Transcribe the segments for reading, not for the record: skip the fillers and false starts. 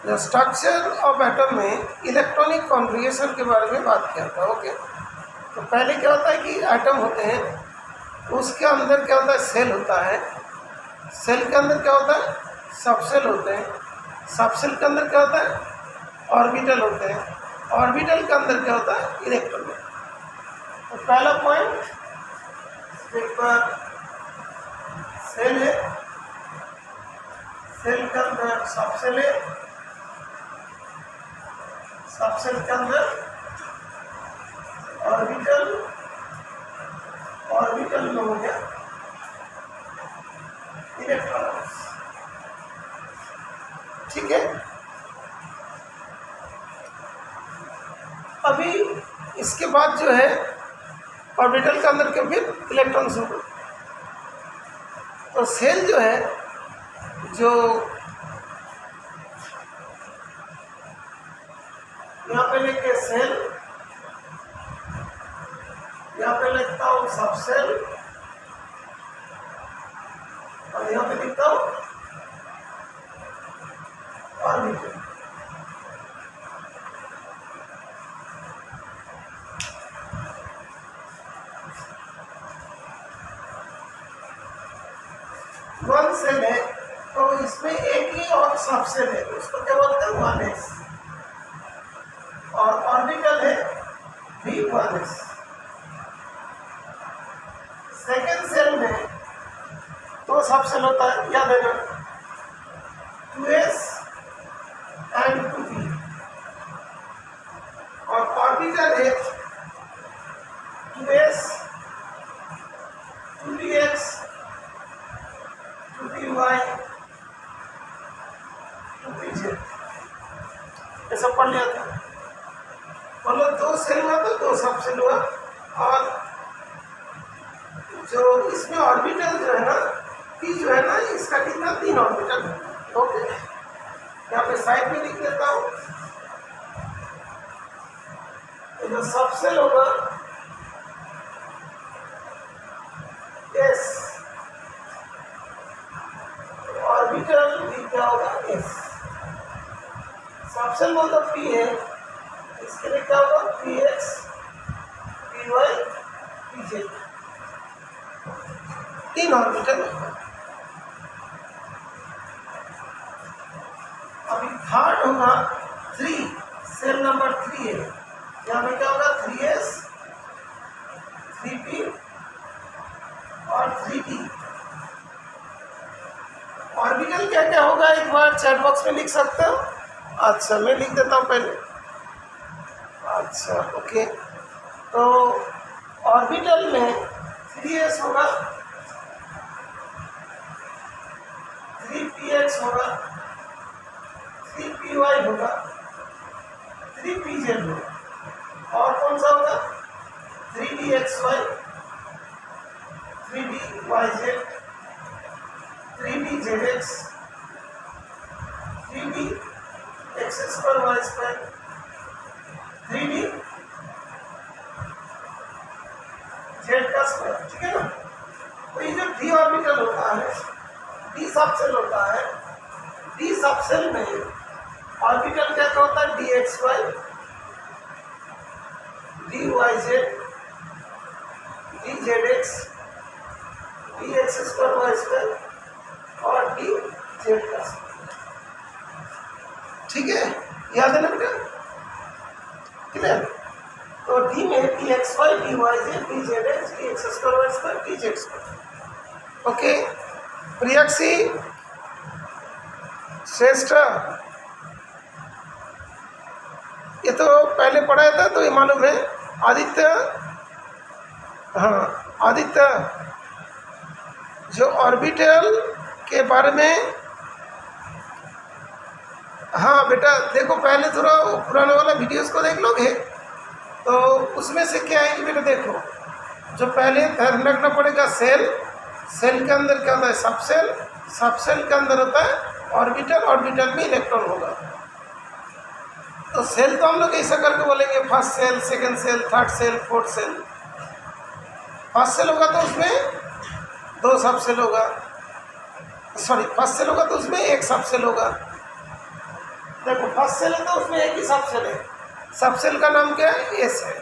Structure of atom में electronic configuration के बारे में बात किया था। ओके, तो पहले क्या होता है कि एटम होते हैं, उसके अंदर क्या होता है, सेल होता है। सेल के अंदर क्या होता है, सबसेल होते हैं। सबसेल के अंदर क्या होता है, ऑर्बिटल होते हैं। ऑर्बिटल के अंदर क्या होता है, इलेक्ट्रॉन। तो पहला पॉइंट पेपर सेल है, सेल के अंदर सबसेल है, सबसेल के अंदर ऑर्बिटल, ऑर्बिटल में हो गया इलेक्ट्रॉन्स। ठीक है, अभी इसके बाद जो है ऑर्बिटल के अंदर के फिर इलेक्ट्रॉन्स होंगे। तो सेल जो है, जो यहाँ पे लिखे सेल, यहाँ पे लिखता हूँ सबसेल, और यहाँ पे लिखता हूँ ऑर्बिटल। वन सेल है तो इसमें एक ही और सबसेल है, उसको क्या बोलते हैं, 1s। और ऑर्बिटल है V1s। सेकेंड सेल में दो सबसेल होता है, याद है ना, 2s एंड 2p। और ऑर्बिटल है 2s, 2px, 2py, 2pz। ये सब पढ़ लिया था। मतलब दो सेल हुआ तो दो सबसेल हुआ। और जो इसमें ऑर्बिटल जो है ना, पी जो है ना, इसका कितना, 3 ऑर्बिटल है। ओके, यहाँ पे साइड में लिख देता हूँ। तो जो सबसेल होगा एस, ऑर्बिटल भी क्या होगा, एस। सबसेल मतलब पी है, इसके लिए क्या होगा, P X, P Y, P Z, 3 orbital. अभी थर्ड होगा 3, सेल नंबर 3 है, यहाँ पे क्या होगा, 3s, 3p और 3p। ऑर्बिटल क्या क्या होगा, एक बार चैट बॉक्स में लिख सकते हो। अच्छा, मैं लिख देता हूँ पहले। अच्छा, ओके, तो ऑर्बिटल में 3s होगा, 3px होगा, 3py होगा, 3pz होगा। और कौन सा होगा, 3dxy, 3dyz, 3dzx, 3dx²y², 3d z का स्क्वायर। ठीक है ना। तो ये जो डी ऑर्बिटल होता है, डी सबसेल होता है, डी सबसेल में ऑर्बिटल क्या होता है, dxy, dyz, dzx, dx²y² और dz का स्क्वायर। ठीक है, याद है ना बेटा, क्लियर। तो डी में dxy, dyz, dzx, dx²y², dz²। Okay, Priyakshi, Shreshtha, ये तो पहले पढ़ाया था तो ये मालूम है। आदित्य, हाँ आदित्य, जो ऑर्बिटल के बारे में, हाँ बेटा देखो, पहले थोड़ा पुराने वाला वीडियोस को देख लोगे तो उसमें से क्या है कि बेटा देखो, जो पहले ध्यान रखना पड़ेगा, सेल, सेल के अंदर क्या होता है, सबसेल, सबसेल के अंदर होता है ऑर्बिटल, ऑर्बिटल में इलेक्ट्रॉन होगा। तो सेल तो हम लोग ऐसा करके बोलेंगे, first cell, second cell, third shell, fourth shell. First shell होगा तो उसमें 2 सबसेल होगा, सॉरी फर्स्ट सेल होगा तो उसमें 1 सबसेल होगा। देखो फर्स्ट सेल है तो उसमें एक ही सब सेल है, सब सेल का नाम क्या है, एस है।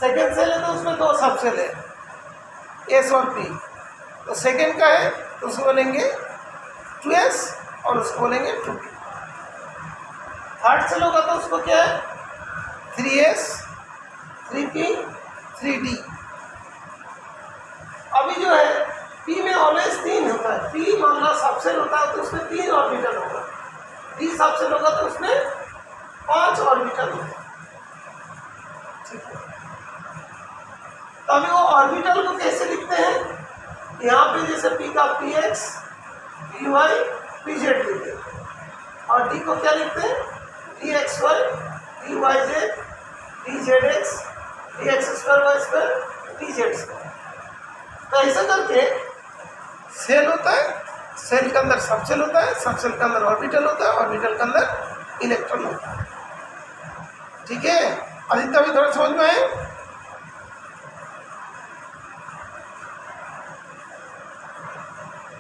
सेकेंड सेल है तो उसमें दो सब सेल है, एस और पी। तो सेकेंड का है तो उसको बोलेंगे 2s और उसको बोलेंगे 2p। थर्ड सेल होगा तो उसको क्या है, 3s 3p 3d। अभी जो है p में ऑलवेज 3 होता है, p मान लो सब सेल होता है तो उसमें 3 ऑर्बिटल होगा, d सब सेल होगा तो उसमें 5 ऑर्बिटल होगा। ठीक है, तो अभी वो ऑर्बिटल को कैसे लिखते हैं, यहाँ पे जैसे p का px py pz लिखते हैं, और d को क्या लिखते हैं, dxy dyz dzx dx2y2 dz2। तो ऐसा करके सेल होता है, सेल के अंदर सब सेल होता है, सब सेल के अंदर ऑर्बिटल होता है, ऑर्बिटल के अंदर इलेक्ट्रॉन होता है। ठीक है, आदित्य अभी थोड़ा समझ में आए।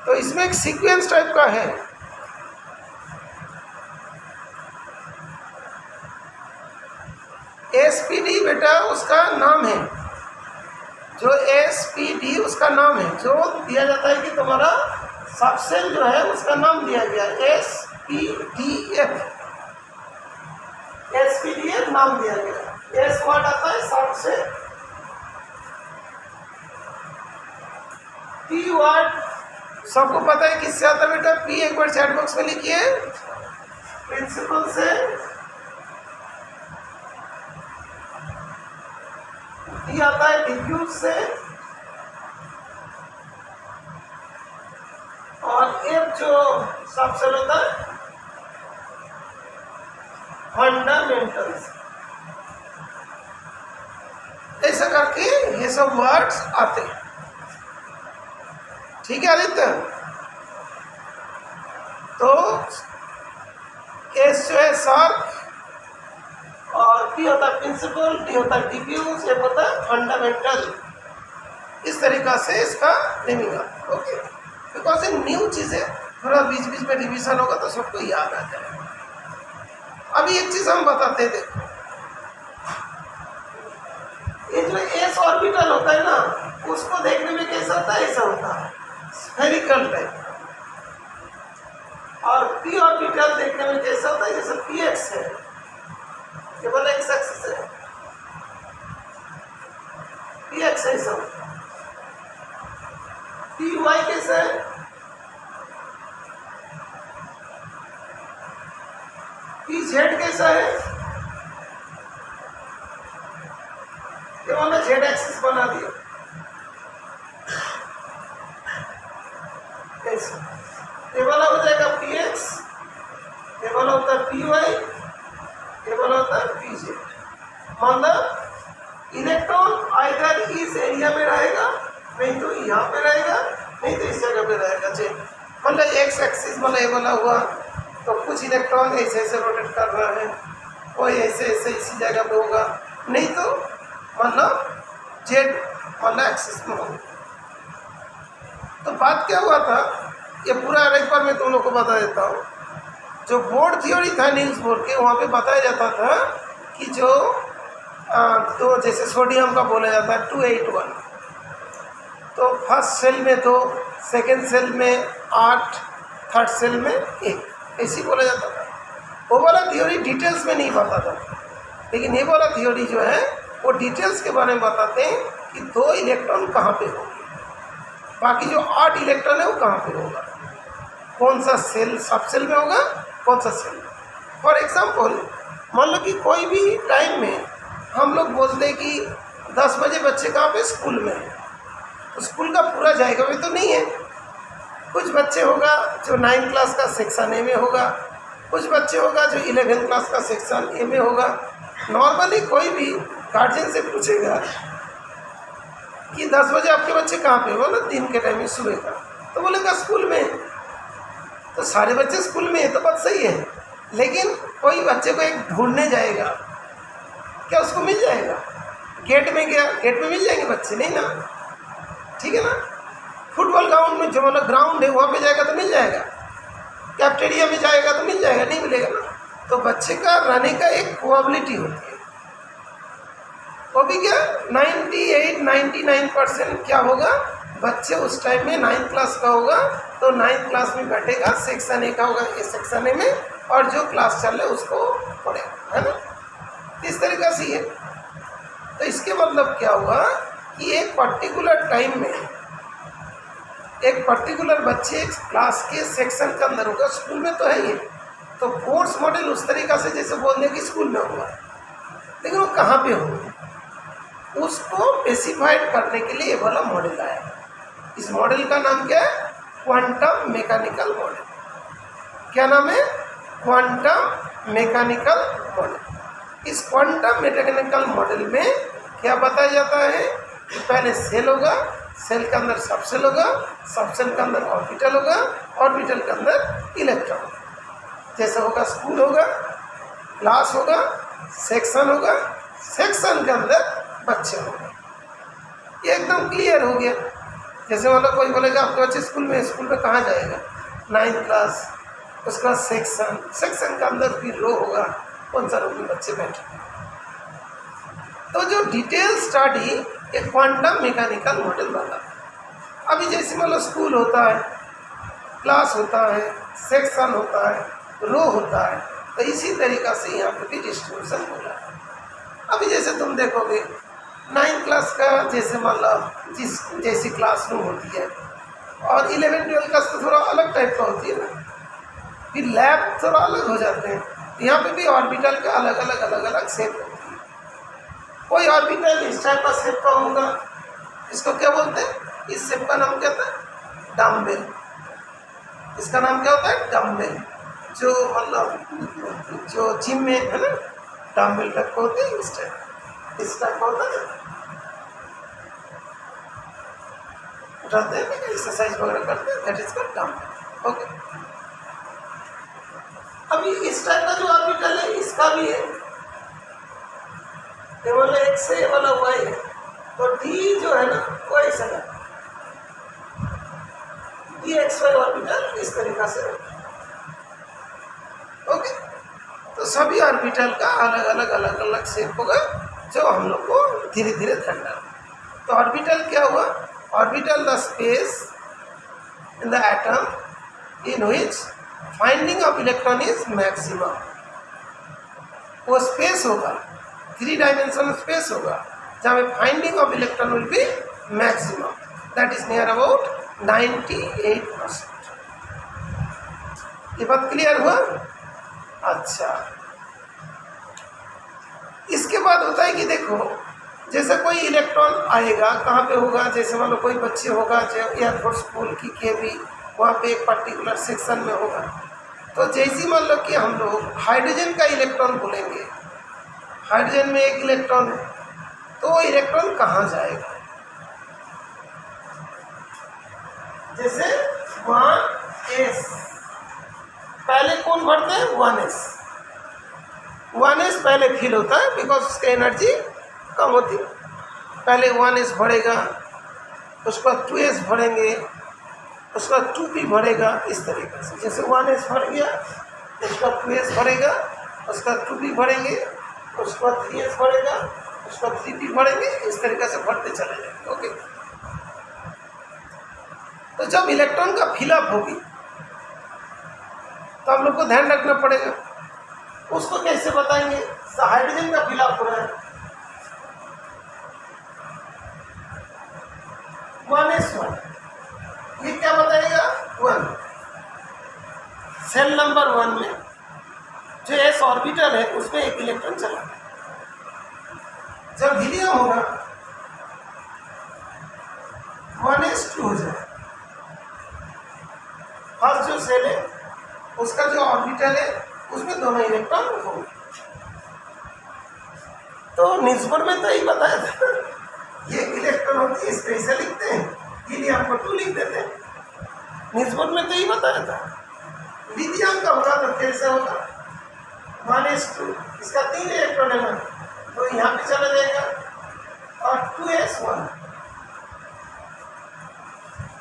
तो इसमें एक सीक्वेंस टाइप का है, एसपीडी बेटा उसका नाम है, जो एसपीडी उसका नाम है, जो दिया जाता है कि तुम्हारा सब सेल जो है उसका नाम दिया गया एसपीडीएफ, एसपीडीएफ नाम दिया गया। एस वर्ड आता है सब सेल, पी वर्ड सबको पता है किससे आता है बेटा, पी एक बार चैट बॉक्स में लिखिए, प्रिंसिपल से, डी आता है डिफ्यूज से, और एफ जो सब सेल होता है फंडामेंटल्स। ऐसा करके ये सब वर्ड्स आते हैं। ठीक है आदित्य, तो एस जो है शार्प, और पी होता है प्रिंसिपल, डी होता है डिफ्यूज, एफ होता है फंडामेंटल। इस तरीका से इसका नेमिंग आता है। ओके, बिकॉज ये न्यू चीज़ है, थोड़ा बीच बीच में रिवीजन होगा तो सबको याद आ जाएगा। अभी एक चीज़ हम बताते हैं, देखो ये जो एस ऑर्बिटल होता है ना, उसको देखने में कैसा होता है, ऐसा होता है स्फेरिकल टाइप, और पी ऑर्बिटल देखने में कैसा होता है, जैसे पी एक्स है, केवल एक्स एक्सिस है, पी एक्स ऐसा होता है। पी वाई कैसा है, पी जेड कैसा है, ये वाला जेड एक्सिस बना दिया ऐसा, ये वाला हो जाएगा पी एक्स, ये वाला होता है पी वाई, ये वाला होता है पी जेड। मतलब इलेक्ट्रॉन आइदर इस एरिया में रहेगा, नहीं तो यहाँ पे रहेगा, नहीं तो इस जगह पे रहेगा। मतलब एक्स एक्सिस वाला ये वाला हुआ तो कुछ इलेक्ट्रॉन ऐसे ऐसे रोटेट कर रहा है, कोई ऐसे ऐसे इसी जगह पे होगा, नहीं तो मतलब जेड वाला एक्सिस में होगा। तो बात क्या हुआ था, ये पूरा एक बार मैं तुम लोग को बता देता हूँ। जो बोर्ड थ्योरी था नील्स बोर के, वहाँ पे बताया जाता था कि जो तो जैसे सोडियम का बोला जाता है 281, तो फर्स्ट सेल में 2, सेकेंड सेल में 8, थर्ड सेल में 1, ऐसी बोला जाता था। वो वाला थ्योरी डिटेल्स में नहीं बताता था, लेकिन ये वाला थ्योरी जो है वो डिटेल्स के बारे में बताते हैं कि 2 इलेक्ट्रॉन कहाँ पे होंगे, बाकी जो 8 इलेक्ट्रॉन है वो कहाँ पे होगा, कौन सा सेल सब सेल में होगा, कौन सा सेल। फॉर एग्जाम्पल मान लो कि कोई भी टाइम में हम लोग बोलते हैं कि 10 बजे बच्चे कहाँ पे स्कूल में है, तो स्कूल का पूरा जाएगा भी तो नहीं है, कुछ बच्चे होगा जो 9 क्लास का सेक्शन ए में होगा, कुछ बच्चे होगा जो 11 क्लास का सेक्शन ए में होगा। नॉर्मली कोई भी गार्जियन से पूछेगा कि 10 बजे आपके बच्चे कहाँ पे, बोलो दिन के टाइम में सुबह का, तो बोलेगा स्कूल में। तो सारे बच्चे स्कूल में है तो बात सही है, लेकिन कोई बच्चे को एक ढूंढने जाएगा, क्या उसको मिल जाएगा? गेट में गया, गेट में मिल जाएंगे बच्चे, नहीं ना, ठीक है ना। फुटबॉल ग्राउंड में जो मतलब ग्राउंड है वहाँ पे जाएगा तो मिल जाएगा, कैफेटेरिया में जाएगा तो मिल जाएगा, नहीं मिलेगा ना। तो बच्चे का रहने का एक प्रोबेबिलिटी होती है, वो भी क्या 98-99% क्या होगा, बच्चे उस टाइम में 9th क्लास का होगा तो 9th क्लास में बैठेगा, सेक्शन ए का होगा इस सेक्शन ए में, और जो क्लास चल रहा है उसको पढ़ेगा, है ना। इस तरीक़ा से है। तो इसके मतलब क्या हुआ कि एक पर्टिकुलर टाइम में एक पर्टिकुलर बच्चे एक क्लास के सेक्शन के अंदर होगा। स्कूल में तो है ये, तो कोर्स मॉडल उस तरीक़ा से जैसे बोलने की स्कूल में होगा, लेकिन वो कहाँ पे होगा उसको स्पेसिफाइड करने के लिए ये वाला मॉडल आया। इस मॉडल का नाम क्या है, क्वांटम मैकेनिकल मॉडल। क्या नाम है, क्वांटम मैकेनिकल मॉडल। इस क्वांटम मैकेनिकल मॉडल में क्या बताया जाता है कि पहले सेल होगा, सेल के अंदर सबसेल होगा, सबसेल के अंदर ऑर्बिटल होगा, ऑर्बिटल के अंदर इलेक्ट्रॉन होगा। जैसे होगा स्कूल होगा, क्लास होगा, सेक्शन होगा, सेक्शन के अंदर बच्चे होंगे। ये एकदम क्लियर हो गया। जैसे मतलब कोई बोलेगा आपके बच्चे स्कूल में कहाँ जाएगा, 9th क्लास, उसके बाद सेक्शन, सेक्शन के अंदर फिर रो होगा, कौन सा रो में बच्चे बैठे। तो जो डिटेल स्टडी एक क्वांटम मैकेनिकल मॉडल वाला। अभी जैसे मतलब स्कूल होता है, क्लास होता है, सेक्शन होता है, रो होता है, तो इसी तरीक़ा से यहाँ पे भी डिस्ट्रीब्यूशन हो रहा है। अभी जैसे तुम देखोगे 9th क्लास का जैसे मतलब जैसी क्लासरूम होती है, और 11-12 क्लास तो थोड़ा अलग टाइप का होती है ना, फिर लैब थोड़ा अलग हो जाते हैं। यहाँ पे भी ऑर्बिटल का अलग अलग शेप होती है। कोई ऑर्बिटल इस टाइप का शेप का होगा, इसको क्या बोलते हैं, इस शेप का नाम क्या होता है, डम्बेल। इसका नाम क्या होता है, डम्बेल। जो मतलब जो जिम में है ना डम्बेल टाइप का होते हैं, इस टाइप का होता है, उठाते हैं एक्सरसाइज वगैरह करते हैं, that is called dumbbell. Okay, अभी इस टाइप का जो ऑर्बिटल है इसका भी है, ये वाला एक से ये वाला हुआ है, तो डी जो है ना वो ऐसा है, डी XY ऑर्बिटल इस तरीक़ा से। ओके, तो सभी ऑर्बिटल का अलग अलग शेप होगा, जो हम लोग को धीरे धीरे ध्यान रखना। तो ऑर्बिटल क्या हुआ, orbital the space in the atom in which finding of electron is maximum. वो स्पेस होगा, 3 डायमेंशनल स्पेस होगा, जहाँ पे finding of electron will be maximum, that is near about 98%। ये बात क्लियर हुआ। अच्छा, इसके बाद होता है कि देखो जैसे कोई इलेक्ट्रॉन आएगा कहाँ पे होगा, जैसे मान लो कोई बच्चे होगा जो एयरफोर्स स्कूल की केवी, वहाँ पे एक पर्टिकुलर सेक्शन में होगा, तो जैसे मान लो कि हम लोग हाइड्रोजन का इलेक्ट्रॉन बोलेंगे, हाइड्रोजन में एक इलेक्ट्रॉन है, तो वो इलेक्ट्रॉन कहाँ जाएगा, जैसे 1s पहले कौन भरते हैं, 1s पहले फिल होता है, बिकॉज उसकी एनर्जी कम होती है। पहले 1s भरेगा, उसके बाद 2s भरेंगे, उसके बाद 2p भरेगा, इस तरीके से। जैसे 1s भर गया, उसके बाद 2s भरेगा, उसके बाद 2p भरेंगे, उसके बाद 3s भरेगा, उसके बाद 3p भरेंगे, इस तरीके से भरते चले जाएंगे। ओके, तो जब इलेक्ट्रॉन का फिलअप होगी तो हम लोग को ध्यान रखना पड़ेगा, उसको कैसे बताएंगे। हाइड्रोजन का फिलअप हो रहा है, 1s1, ये क्या बताएगा, 1। सेल नंबर 1 में जो s ऑर्बिटल है उसमें एक इलेक्ट्रॉन चला है। जब हीलियम होगा 1s2 हो जाए, फर्स्ट जो सेल है उसका जो ऑर्बिटल है उसमें दोनों इलेक्ट्रॉन होंगे। तो निस्बत में तो यही बताया था, ये इलेक्ट्रॉन होती है, स्पेशल लिखते हैं, हीलियम को 2 लिख देते हैं। निस्बत में तो यही बताया था। लिथियम का होगा तो कैसे होगा, 1s2, इसका 3 इलेक्ट्रॉन है ना, तो यहाँ पे चला जाएगा, और 2s1।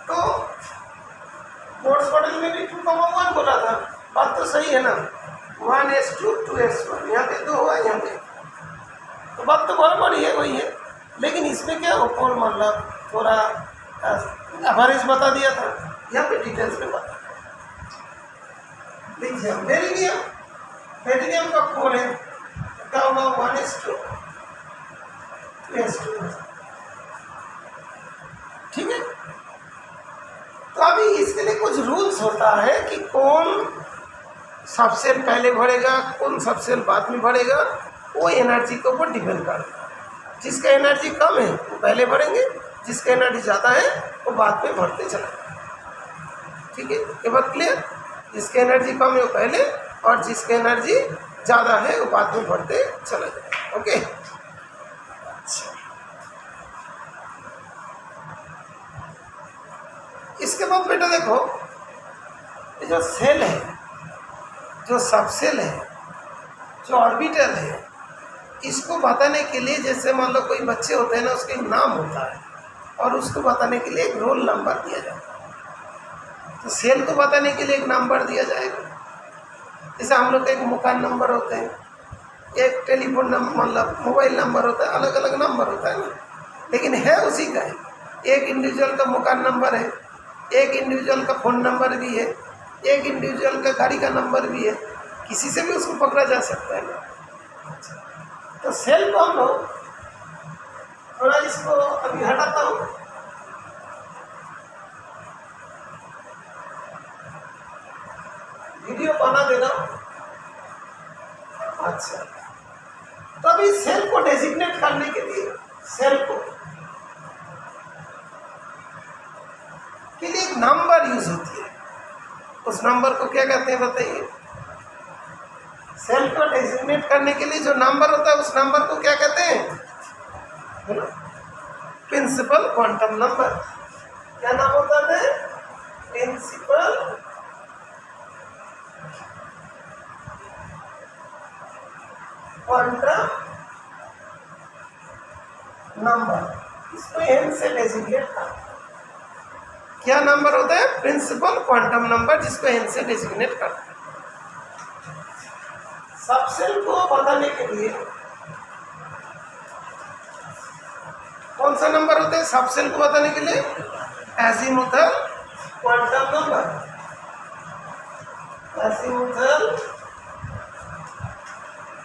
तो मोर्स मॉडल में भी 2,1 बोला था, बात तो सही है ना, 1s2 2s1, यहाँ पे 2 हुआ, यहाँ पे तो बात तो बहुत बड़ी है, वही है। लेकिन इसमें क्या ओपोल मतलब थोड़ा एवरेज बता दिया था, यहाँ पे डिटेल्स में बता देखिए। बेरिलियम का 4 है, क्या होगा 1s2 2s2, ठीक है। तो अभी इसके लिए कुछ रूल्स होता है कि कौन सबसे पहले भरेगा, कौन सबसे बाद में भरेगा, वो एनर्जी के ऊपर डिपेंड करता है। जिसका एनर्जी कम है वो पहले भरेंगे, जिसका एनर्जी ज़्यादा है वो बाद में भरते चलेंगे, ठीक है। ये बात क्लियर? जिसका एनर्जी कम है वो पहले, और जिसका एनर्जी ज़्यादा है वो बाद में भरते चले जाए, ओके। अच्छा, इसके बाद बेटा देखो, ये जो सेल है, जो सबसेल है, जो ऑर्बिटल है, इसको बताने के लिए जैसे मान लो कोई बच्चे होते हैं ना, उसके नाम होता है और उसको बताने के लिए एक रोल नंबर दिया जाता है। तो सेल को बताने के लिए एक नंबर दिया जाएगा, जैसे हम लोग का एक मकान नंबर होते हैं, एक टेलीफोन नंबर मतलब मोबाइल नंबर होता है, अलग अलग नंबर होता है ना, लेकिन है उसी का है। एक इंडिविजुअल का मकान नंबर है, एक इंडिविजुअल का फ़ोन नंबर भी है, एक इंडिविजुअल का गाड़ी का नंबर भी है, किसी से भी उसको पकड़ा जा सकता है ना। तो सेल को हम लोग थोड़ा इसको अभी हटाता हूँ, वीडियो बना देना। अच्छा, तो अभी सेल को डेजिग्नेट करने के लिए सेल को के लिए एक नंबर यूज होती है, उस नंबर को क्या कहते हैं बताइए? सेल को डेजिग्नेट करने के लिए जो नंबर होता है उस नंबर को क्या कहते हैं? Principal quantum number. क्या नाम होता है? प्रिंसिपल क्वांटम नंबर, इसको एन से डेजिग्नेट करते हैं। क्या नंबर होता है? प्रिंसिपल क्वांटम नंबर, जिसको एन से डेजिग्नेट करते हैं। सबसेल को बताने के लिए कौन सा नंबर होता है? सबसेल को बताने के लिए azimuthal quantum number, azimuthal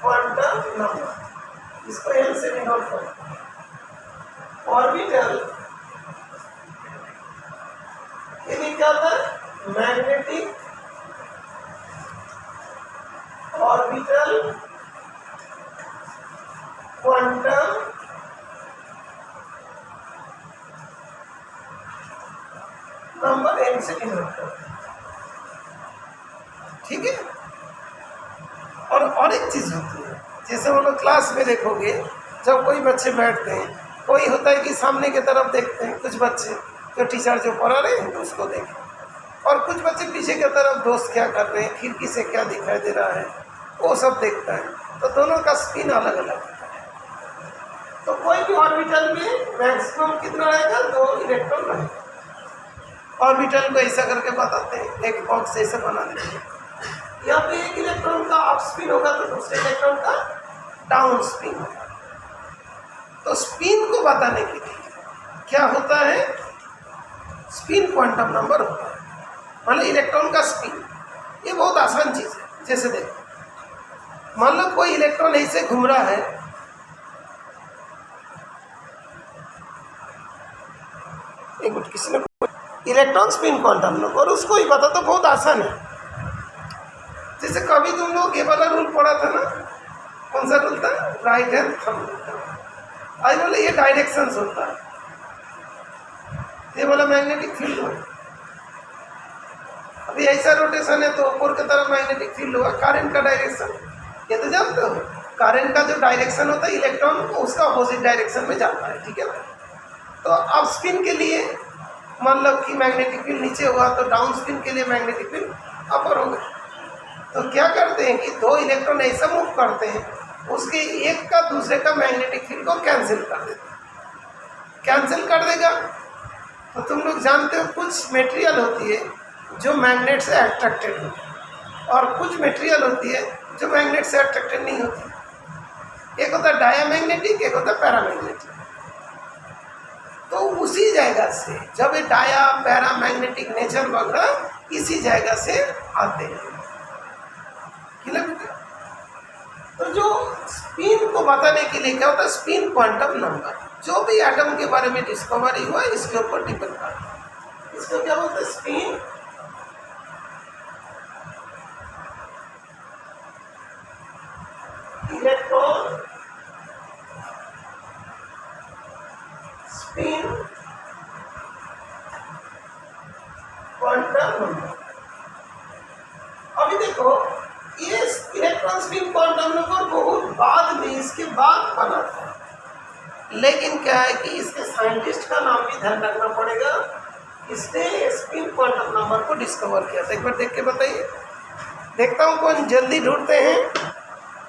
quantum number, इसको एन से डिनोट करते हैं। ऑर्बिटल ये क्या होता है? Magnetic orbital quantum number n से डिनोट करते हैं, ठीक है। और एक चीज होती है, जैसे हम लोग क्लास में देखोगे, जब कोई बच्चे बैठते हैं, कोई होता है कि सामने की तरफ देखते हैं, कुछ बच्चे जो टीचर जो पढ़ा रहे हैं उसको देखें, और कुछ बच्चे पीछे की तरफ दोस्त क्या कर रहे हैं, खिड़की से क्या दिखाई दे रहा है, वो सब देखता है। तो दोनों का स्पिन अलग अलग होता है। तो कोई भी ऑर्बिटल में मैक्सिमम कितना रहेगा? 2 इलेक्ट्रॉन रहेगा। ऑर्बिटल को ऐसा करके बताते हैं, एक बॉक्स ऐसा बना देते हैं। यहाँ पे एक इलेक्ट्रॉन का अप स्पिन होगा तो दूसरे इलेक्ट्रॉन का डाउन स्पिन होगा। तो स्पिन को बताने के लिए क्या होता है? स्पिन क्वांटम नंबर होता है, मान लो इलेक्ट्रॉन का स्पिन। ये बहुत आसान चीज़ है। जैसे देखो, मान लो कोई इलेक्ट्रॉन ऐसे घूम रहा है, एक मिनट, किसी ने इलेक्ट्रॉन स्पिन क्वांटम नंबर, और उसको ही पता तो बहुत आसान है। जैसे कभी तुम लोग ये वाला रूल पढ़ा था ना, कौन सा रूल था? Right hand thumb. आज बोले ये डायरेक्शंस होता है, ये वाला मैग्नेटिक फील्ड हो। अभी ऐसा रोटेशन है तो ऊपर की तरफ मैग्नेटिक फील्ड हुआ, करंट का डायरेक्शन ये तो जानते हो। करंट का जो डायरेक्शन होता है, इलेक्ट्रॉन उसका अपोजिट डायरेक्शन में जाता है, ठीक है ना। तो अब स्पिन के लिए मान लो कि मैग्नेटिक फील्ड नीचे हुआ, तो डाउन स्पिन के लिए मैग्नेटिक फील्ड अपर होगा। तो क्या करते हैं कि 2 इलेक्ट्रॉन ऐसा मूव करते हैं, उसके एक का दूसरे का मैग्नेटिक फील्ड को कैंसिल कर देते हैं। कैंसिल कर देगा तो तुम लोग जानते हो कुछ मटेरियल होती है जो मैग्नेट से अट्रैक्टेड होती है, और कुछ मटेरियल होती है जो मैग्नेट से अट्रैक्टेड नहीं होती। एक होता है डायामैग्नेटिक, एक होता है पैरामैग्नेटिक। तो उसी जगह से जब ये डाया पैरामैग्नेटिक नेचर वगैरह इसी जगह से आते हैं। तो जो स्पिन को बताने के लिए क्या होता है, स्पिन क्वांटम नंबर, जो भी एटम के बारे में डिस्कवरी हुआ इसके ऊपर डिपेंड करता है। इसको क्या बोलते हैं, spin electron spin quantum number. अभी देखो ये इलेक्ट्रॉन स्पिन क्वांटम नंबर बहुत बाद में इसके बाद बना था, लेकिन क्या है कि इसके साइंटिस्ट का नाम भी ध्यान रखना पड़ेगा। इसने स्पिन क्वांटम नंबर को डिस्कवर किया था। एक बार देख के बताइए, देखता हूँ कौन जल्दी ढूंढते हैं।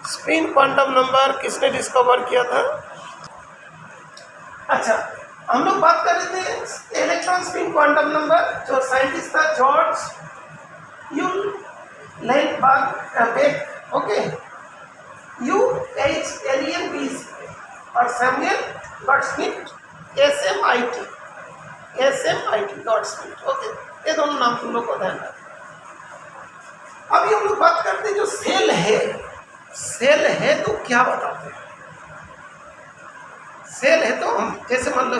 स्पिन क्वांटम नंबर किसने डिस्कवर किया था? अच्छा, हम लोग बात कर रहे थे इलेक्ट्रॉन स्पिन क्वांटम नंबर। जो साइंटिस्ट था जॉर्ज बेक, ओके, UHLENBC, और सैमुअल गॉडस्मिथ SMIT गॉडस्मिथ, ओके। ये दोनों नाम तुम लोग को ध्यान रखना। अभी हम लोग बात करते हैं जो सेल है। सेल है तो क्या बताते हैं? सेल है तो हम जैसे मान लो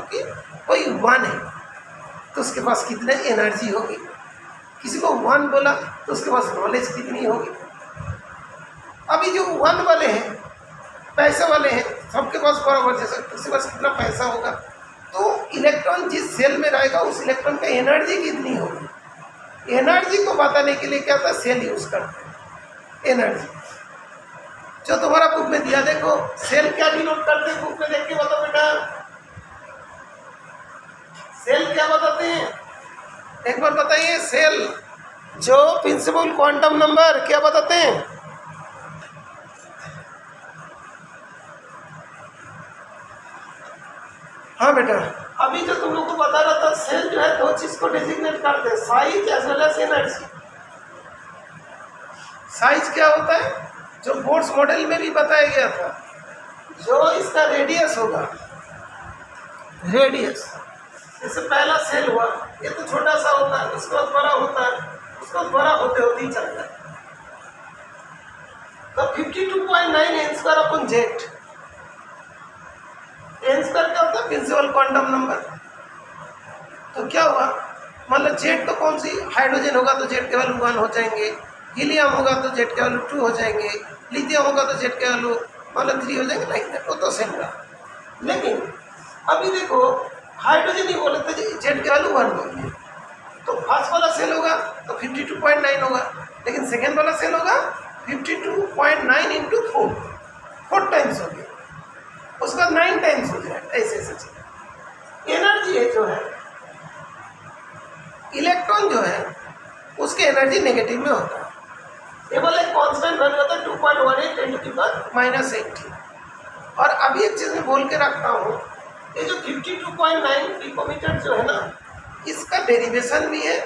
कि कोई वन है तो उसके पास कितने एनर्जी होगी। किसी को वन बोला तो उसके पास नॉलेज कितनी होगी। अभी जो वन वाले हैं, पैसे वाले हैं, सबके पास बराबर, जैसे किसी पास कितना पैसा होगा तो इलेक्ट्रॉन जिस सेल में रहेगा उस इलेक्ट्रॉन का एनर्जी कितनी होगी। एनर्जी को बताने के लिए क्या होता है, सेल यूज़ करते हैं। एनर्जी जो तुम्हारा बुक में दिया, देखो सेल क्या डिनोट करते हैं, बुक में देख के बताओ बेटा, सेल क्या बताते हैं? एक बार बताइए, सेल जो प्रिंसिपल क्वांटम नंबर क्या बताते हैं? हाँ बेटा, अभी जो तुम लोग को बता रहा था, सेल जो है दो चीज को डेजिग्नेट करते हैं, size as well as energy. Size क्या होता है, जो बोर्ड्स मॉडल में भी बताया गया था, जो इसका रेडियस होगा, रेडियस। जैसे पहला सेल हुआ, ये तो छोटा सा होता है, उसके बाद बड़ा होता है, उसको बड़ा होते होते ही चलता है। तो 52.9 n square upon jet, n square क्या होता है, प्रिंसिपल क्वांटम नंबर। तो क्या हुआ, मतलब जेट तो कौन सी, हाइड्रोजन होगा तो जेट के वैल्यू 1 हो जाएंगे, हीलियम होगा तो जेट के वैल्यू 2 हो जाएंगे, लिथियम होगा तो जेट के वैल्यू मतलब 3 हो जाएंगे, नहीं वो तो सेम रहा। लेकिन अभी देखो हाइड्रोजन ही बोले तो जेट के वैल्यू 1 होगी, तो फर्स्ट वाला सेल होगा तो 52.9 होगा, लेकिन सेकेंड वाला सेल होगा 52.9 इंटू 4 टाइम्स हो गया, उसका 9 टाइम्स हो जाएगा। ऐसे ऐसे एनर्जी है जो है, इलेक्ट्रॉन जो है उसके एनर्जी नेगेटिव में होता है। ये बोले कांस्टेंट वैल्यू होता है 2.18 × 10⁻⁸. और अभी एक चीज़ मैं बोल के रखता हूँ, ये जो 52.9 पिकोमीटर जो है ना, इसका डेरिवेशन भी है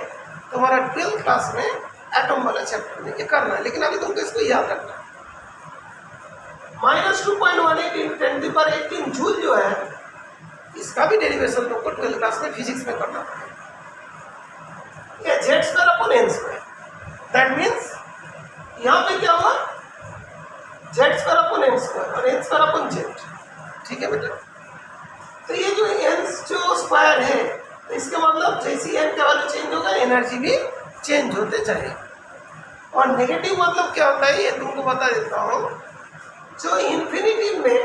तुम्हारा 12th क्लास में एटम वाला चैप्टर में, ये करना है, लेकिन अभी तुमको इसको याद रखना है। -2.18 × 10⁻18 जूल जो है, इसका भी डेरिवेशन तुमको 12th क्लास में फिजिक्स में करना पड़ेगा। ये Z² दैट मीन्स यहाँ पे क्या हुआ, Z² और n² ठीक है बेटा। तो ये जो n जो स्क्वायर है, तो इसका मतलब जैसी n का वैल्यू चेंज होगा एनर्जी भी चेंज होते जाएगी। और नेगेटिव मतलब क्या होता है ये तुमको बता देता हूँ। जो इन्फिनिटी में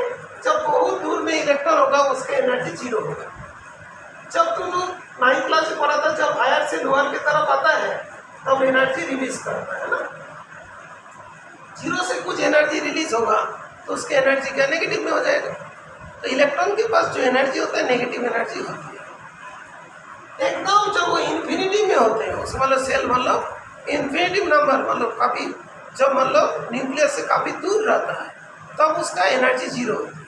जब बहुत दूर में इलेक्ट्रॉन होगा उसका एनर्जी 0 होगा। जब तुम लोग 9th क्लास में पढ़ा था, जब हायर से लोअर की तरफ आता है तब एनर्जी रिलीज करता है ना, 0 से कुछ एनर्जी रिलीज होगा तो उसकी एनर्जी क्या नेगेटिव में हो जाएगा। तो इलेक्ट्रॉन के पास जो एनर्जी होता है नेगेटिव एनर्जी होती है। एकदम जब वो इन्फिनिटी में होते हैं, उसमें मतलब सेल मतलब इन्फिनिटिव नंबर, मतलब काफ़ी, जब मतलब न्यूक्लियस से काफ़ी दूर रहता है तब उसका एनर्जी 0 होती है,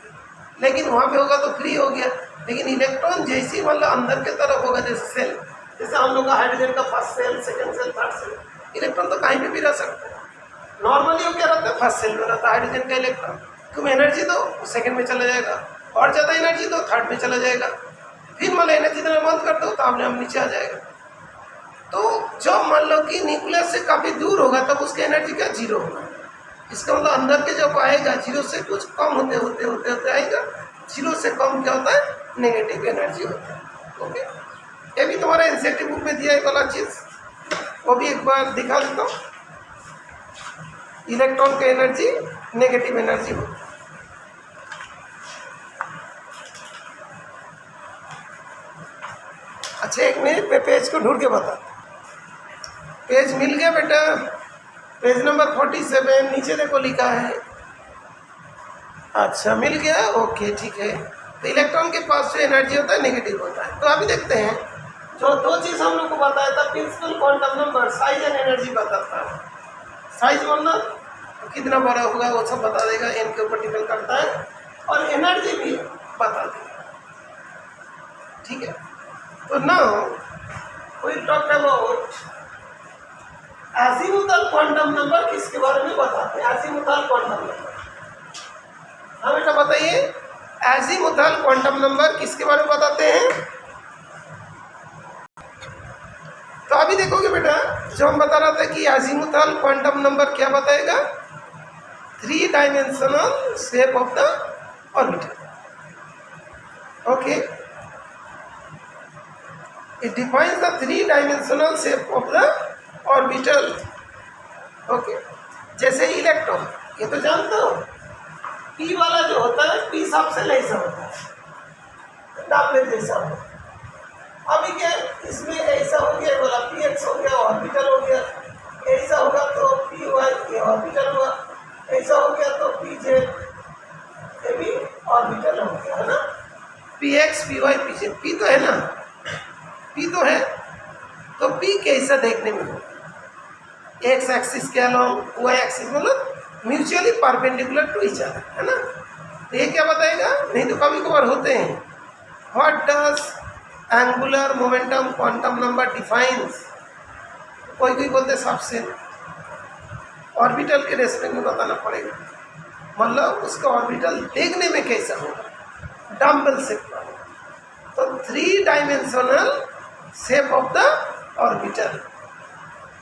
लेकिन वहाँ पे होगा तो फ्री हो गया। लेकिन इलेक्ट्रॉन जैसे मतलब अंदर के तरफ होगा, जैसे सेल, जैसे हम लोग का हाइड्रोजन का first cell, second cell, third cell, electron तो कहीं पे भी रह सकता है। नॉर्मली वो क्या रहता है, फर्स्ट सेल में रहता है हाइड्रोजन का इलेक्ट्रॉन। तुम एनर्जी दो सेकंड में चला जाएगा, और ज़्यादा एनर्जी दो थर्ड में चला जाएगा, फिर मान लो एनर्जी देना बंद कर दो तो आपने हम नीचे आ जाएगा। तो जब मान लो कि न्यूक्लियस से काफ़ी दूर होगा तब उसकी एनर्जी क्या जीरो होगा। इसका मतलब अंदर के जब आएगा जीरो से कुछ कम होते होते होते होते आएगा, जीरो से कम क्या होता है, नेगेटिव एनर्जी होता है। ओके, ये भी तुम्हारा एनसीईआरटी बुक में दिया है वाला चीज़, वो भी एक बार दिखा देता हूँ। इलेक्ट्रॉन की एनर्जी नेगेटिव एनर्जी होती है। अच्छा, एक मिनट में पेज को ढूंढ के बता। पेज मिल गया बेटा, पेज नंबर 47 नीचे देखो लिखा है। अच्छा मिल गया, ओके ठीक है। तो इलेक्ट्रॉन के पास जो एनर्जी होता है नेगेटिव होता है। तो अभी देखते हैं, जो दो चीज़ हम लोग को बताया था, principal quantum number, size and energy बताता है। साइज मतलब कितना बड़ा होगा वो सब बता देगा, एन के ऊपर डिपेंड करता है, और एनर्जी भी बता देगा। ठीक है, तो now we talk about azimuthal quantum number. किसके बारे में बताते हैं, एजीमुथल क्वांटम नंबर। हाँ बेटा बताइए, एजीमुथल क्वांटम नंबर किसके बारे में बताते हैं। तो अभी देखोगे बेटा, जो हम बता रहा था कि एजीमुथल क्वांटम नंबर क्या बताएगा, 3 dimensional shape of the orbital. Okay, it defines the 3 dimensional shape of the orbital। Okay, जैसे इलेक्ट्रॉन, ये तो जानते हो, पी वाला जो होता है पी सबसे ऐसा होता है, डाबले जैसा होता है। अभी क्या इसमें ऐसा हो गया, बोला पी एक्स हो गया, ऑर्बिटल हो गया, ऐसा होगा तो पी वाई, ये ऑर्बिटल हुआ, ऐसा हो गया तो पी जेड, ये भी ऑर्बिटल हो गया, है ना। P X, P Y, P Z, P तो है ना, पी तो है, तो पी कैसा देखने में हो, एक्स एक्सिस के अलॉन्ग, वाई एक्सिस मतलब mutually perpendicular to each other, है ना। तो ये क्या बताएगा, नहीं तो कभी कभार होते हैं, what does angular momentum quantum number defines. कोई कोई बोलते सबसे ऑर्बिटल के रेस्पेक्ट में बताना पड़ेगा, मतलब उसका ऑर्बिटल देखने में कैसा होगा, डम्बल शेप का। तो 3 dimensional shape of the orbital,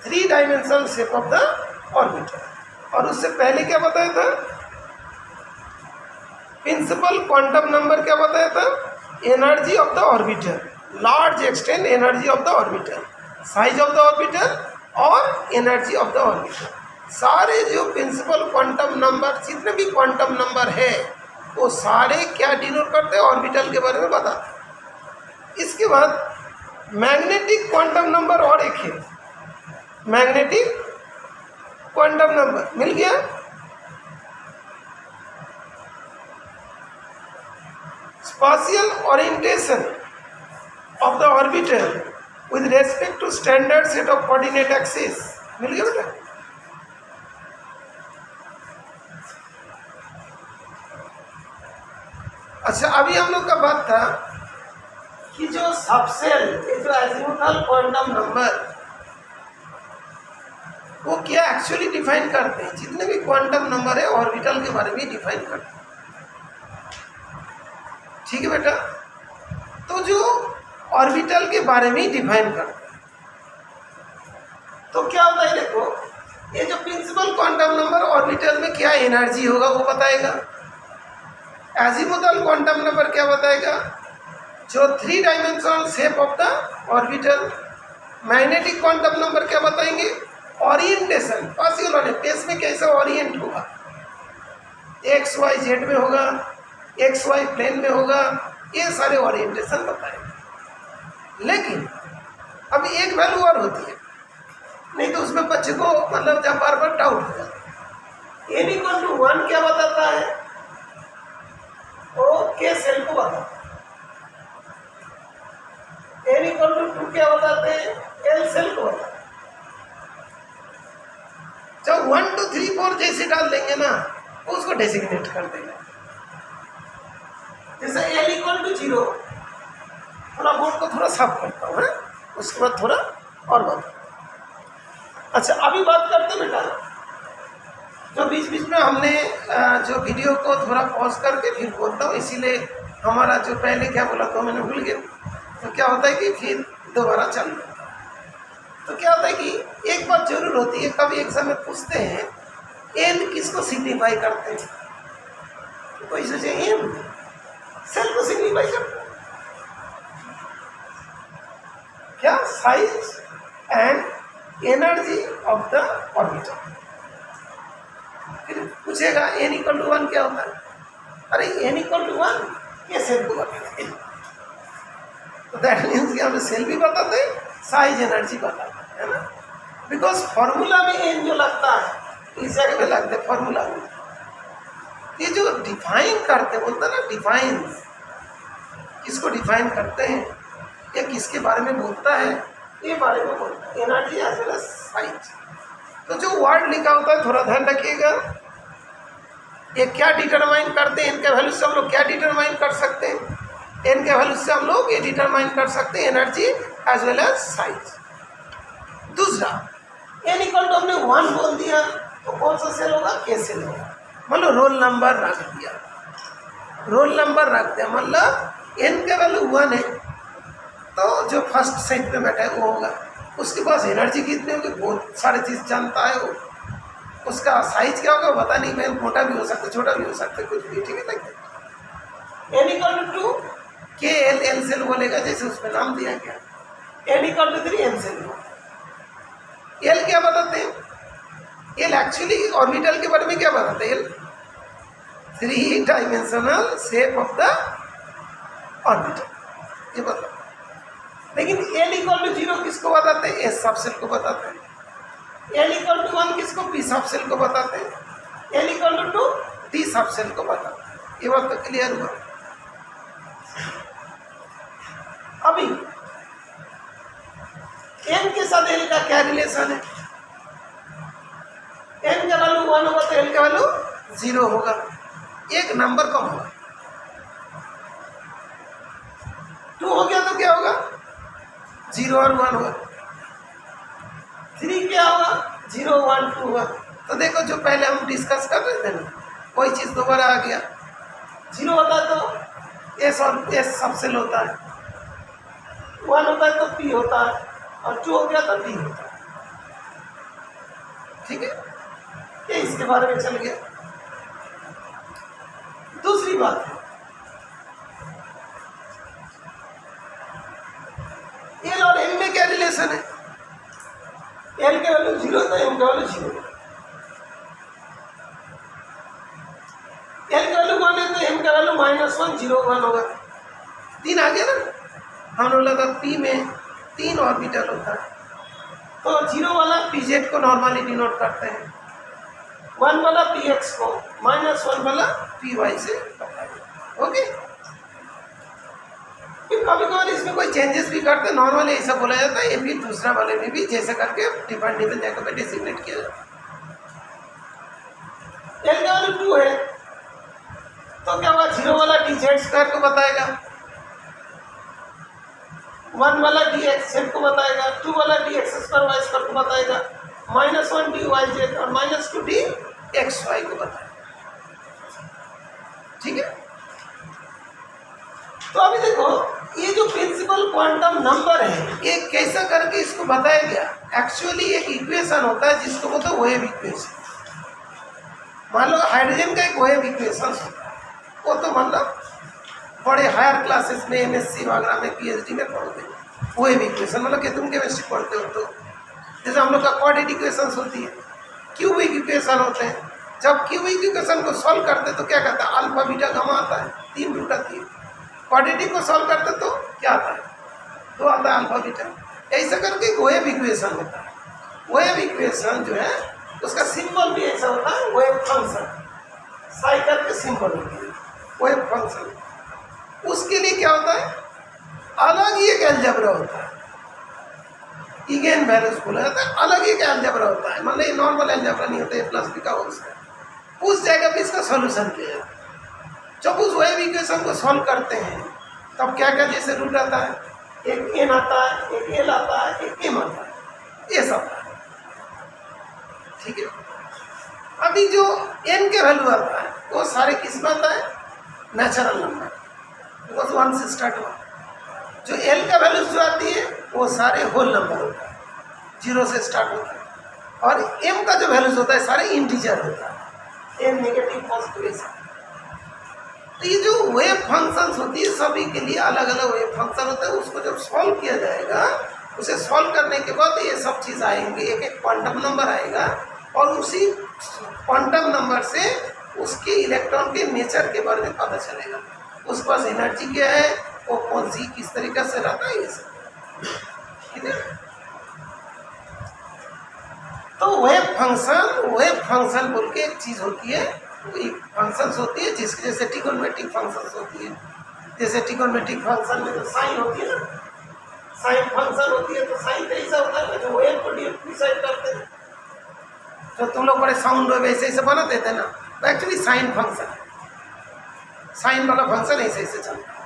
3 dimensional shape of the orbital. और उससे पहले क्या बताया था, प्रिंसिपल क्वांटम नंबर क्या बताया था, energy of the orbital, large extent energy of the orbital, size of the orbital और एनर्जी ऑफ द ऑर्बिटल। सारे जो प्रिंसिपल क्वांटम नंबर, जितने भी क्वांटम नंबर है, वो सारे क्या डिनोट करते हैं, ऑर्बिटल के बारे में बताते हैं। इसके बाद मैग्नेटिक क्वांटम नंबर और एक है, मैग्नेटिक क्वांटम नंबर मिल गया। Spatial orientation of the orbital with respect to standard set of coordinate axis मिल गया बेटा। अच्छा, अभी हम लोग का बात था कि जो सबसेल, ये जो एजीमुथल क्वांटम नंबर, वो क्या एक्चुअली डिफाइन करते हैं, जितने भी क्वांटम नंबर है ऑर्बिटल के बारे में डिफाइन करते हैं। ठीक है बेटा, तो जो ऑर्बिटल के बारे में डिफाइन करते हैं, तो क्या होता है, देखो ये जो प्रिंसिपल क्वांटम नंबर ऑर्बिटल में क्या एनर्जी होगा वो बताएगा। एजीमुथल क्वांटम नंबर क्या बताएगा, जो 3 dimensional shape of the orbital. Magnetic quantum number क्या बताएंगे, ओरिएंटेशन, पासियल वाले पेस में कैसा ओरिएंट होगा, एक्स वाई जेड में होगा, एक्स वाई प्लेन में होगा, ये सारे ओरिएंटेशन बताएंगे। लेकिन अभी एक वैल्यू और होती है, नहीं तो उसमें बच्चे को मतलब जब बार बार डाउट हो जाता है। एन इक्वल टू 1 क्या बताता है, वो के सेल को बताता है। एन इक्वल टू 2 क्या बताते हैं, एल सेल को बताते हैं। जब 1 2 3 4 जैसे डाल देंगे ना, उसको डेसिग्नेट कर देंगे। जैसे एल इक्वल टू 0, थोड़ा बोर्ड को थोड़ा साफ करता हूँ, उसके बाद थोड़ा और बात। अच्छा, अभी बात करते बेटा, जो बीच बीच में हमने जो वीडियो को थोड़ा पॉज करके फिर बोलता हूँ, इसीलिए हमारा जो पहले क्या बोला था मैंने भूल गया। तो क्या होता है कि फिर दोबारा चल जाता है। तो क्या होता है कि एक बात जरूर होती है, कभी एग्जाम में पूछते हैं एन किसको सिग्निफाई करते हैं, तो कोई सोचे एन सेल को सिग्निफाई करते हैं क्या, size and energy of the orbital. फिर पूछेगा एन इक्वल टू 1 क्या होता है, अरे एन इक्वल टू 1 ये सेल को बताते हैं। तो दैट मीन्स कि हमें सेल भी बताते हैं, साइज एनर्जी बताते हैं ना, बिकॉज फॉर्मूला में एन जो लगता है इस जगह में लगता है फॉर्मूला में। ये जो डिफाइन करते बोलते हैं ना, डिफाइन किसको डिफाइन करते हैं, ये किसके बारे में बोलता है, ये बारे में बोलता है, energy as well as size. तो जो वर्ड लिखा होता है थोड़ा ध्यान रखिएगा, ये क्या डिटरमाइन करते हैं, इनके वैल्यू से हम लोग क्या डिटरमाइन कर सकते हैं, एन के वैल्यू से हम लोग ये डिटरमाइन कर सकते हैं energy as well as size. दूसरा, एन इक्वल टू हमने 1 बोल दिया तो कौन सा सेल होगा, के सेल होगा। मतलब रोल नंबर रख दिया, रोल नंबर रख दिया, मतलब एन के वैल्यू 1 है तो जो फर्स्ट सेट पे बैठा है वो होगा। उसके पास एनर्जी कितनी होगी, बहुत सारी चीज़ जानता है वो। उसका साइज क्या होगा पता नहीं, मैं मोटा भी हो सकता छोटा भी हो सकता कुछ भी, ठीक है ना। एन इक्वल टू के एल, एल सेल बोलेगा जैसे उसमें नाम दिया गया। N equal to 3 N cell. L क्या बताते हैं, एल एक्चुअली ऑर्बिटल के बारे में क्या बताते हैं, L 3 dimensional shape of the orbital ये बताते हैं। लेकिन एल इक्वल टू 0 किसको बताते हैं, एस सब सेल को बताते हैं। एल इक्वल टू 1 किसको, पी सब सेल को बताते हैं। एल इक्वल टू 2 डी सब सेल को बताते हैं। ये बात तो क्लियर हुआ। अभी एन के साथ एल का क्या रिलेशन है, एन का वैल्यू 1 होगा तो एल का वैल्यू 0 होगा, एक नंबर कम होगा। 2 हो गया तो क्या होगा, 0 और 1 होगा। 3 क्या होगा, 0 1 2 होगा। तो देखो जो पहले हम डिस्कस कर रहे थे ना, कोई चीज़ दोबारा आ गया। 0 होता है तो एस और एस सब सेल होता है, 1 होता है तो पी होता है, और 2 हो गया तो डी होता है। ठीक है, ये इसके बारे में चल गया। दूसरी बात है, एल और एम में क्या रिलेशन है, एल के वैल्यू 0 तो एम का वैल्यू 0। एल का वैल्यू 1 है तो एम का वैल्यू -1 0 1 होगा। 3 आ गया ना, हम लोग लगा पी में 3 ऑर्बिटल होता है, तो 0 वाला पीजेड को नॉर्मली डिनोट करते हैं, 1 वाला पी एक्स को, -1 वाला पी वाई से बताएंगे। ओके, फिर कभी कभी इसमें कोई चेंजेस भी करते हैं, नॉर्मली ऐसा बोला जाता है, ये भी दूसरा वाले में भी जैसे करके डिपेंडेबल जगह पे डेसिग्नेट किया जाता है। एल का वैल्यू 2 है तो क्या होगा, 0 वाला डी जेड स्क्वायर को बताएगा, 1 वाला डी एक्स जेड को बताएगा, 2 वाला D X square Y square को बताएगा, -1 डी वाई जेड और -2 डी एक्स वाई को बताएगा। ठीक है, तो अभी देखो ये जो प्रिंसिपल क्वांटम नंबर है ये कैसा करके इसको बताया गया। एक्चुअली एक इक्वेशन होता है जिसको बोलते हैं वेव इक्वेशन। मान लो हाइड्रोजन का एक वेव इक्वेशन होता है, वो तो मतलब बड़े हायर क्लासेस में एमएससी वगैरह में पीएचडी में पढ़ोगे वेव इक्वेशन, मतलब कि तुम केमिस्ट्री पढ़ते हो तो जैसे हम लोग का क्वाड्रेटिक इक्वेशन होती है, क्यूबिक इक्वेशन होते हैं। जब क्यूबिक इक्वेशन को सॉल्व करते तो क्या कहता है, अल्फा बीटा गामा आता है, 3 रूट आती है। क्वाड्रेटिक को सॉल्व करते तो क्या आता है, 2 आता है अल्फा बीटा। ऐसा करके वेव इक्वेशन होता है। वेव इक्वेशन जो है उसका सिंबल भी ऐसा होता है, वेव फंक्शन, साइकिल के सिंबल होती है वेव फंक्शन। उसके लिए क्या होता है, अलग ही एक अलजेब्रा होता है, इगेन वैल्यूज बोला जाता है, अलग ही एक अलजेब्रा होता है, मतलब ये नॉर्मल अलजेब्रा नहीं होता है, प्लस बी का होल स्क्वायर। उस जगह पे इसका सॉल्यूशन किया जाता है। जब उस वेव इक्वेशन को सॉल्व करते हैं तब क्या क्या जैसे रूट आता है, एक एन आता है, एक एल आता है, एक एम आता है, ये सब है, ठीक है। अभी जो एन के वैल्यू आता है वो सारे किस में आता है, नेचुरल नंबर, बिकॉज 1 से स्टार्ट हुआ। जो एल का वैल्यू जो आती है वो सारे होल नंबर होता है, 0 से स्टार्ट होता है। और एम का जो वैल्यूज होता है सारे इंटीजर होता है, एम नेगेटिव पॉजिटिव ऐसा। तो ये जो वेव फंक्शंस होती है सभी के लिए अलग अलग वेव फंक्शन होता है, उसको जब सॉल्व किया जाएगा, उसे सॉल्व करने के बाद ये सब चीज़ आएंगी, एक एक क्वांटम नंबर आएगा और उसी क्वांटम नंबर से उसके इलेक्ट्रॉन के नेचर के बारे में पता चलेगा, उसके पास एनर्जी क्या है, वो कौन सी किस तरीके से रहता है, ये सब, ठीक है। तो वेव फंक्शन बोल के एक चीज़ होती है, फंक्शंस होती है जिसके जैसे ट्रिगोनोमेट्रिक फंक्शंस होती है, जैसे ट्रिगोनोमेट्रिक फंक्शन में तो साइन होती है ना, साइन फंक्शन होती है। तो साइन कैसा होता है, जो वेव को डिसाइड करते हैं, तो तुम लोग बड़े साउंड वेव ऐसे ऐसे बना देते ना, तो एक्चुअली साइन फंक्शन है, साइन वाला फंक्शन ऐसे ऐसे चलता है,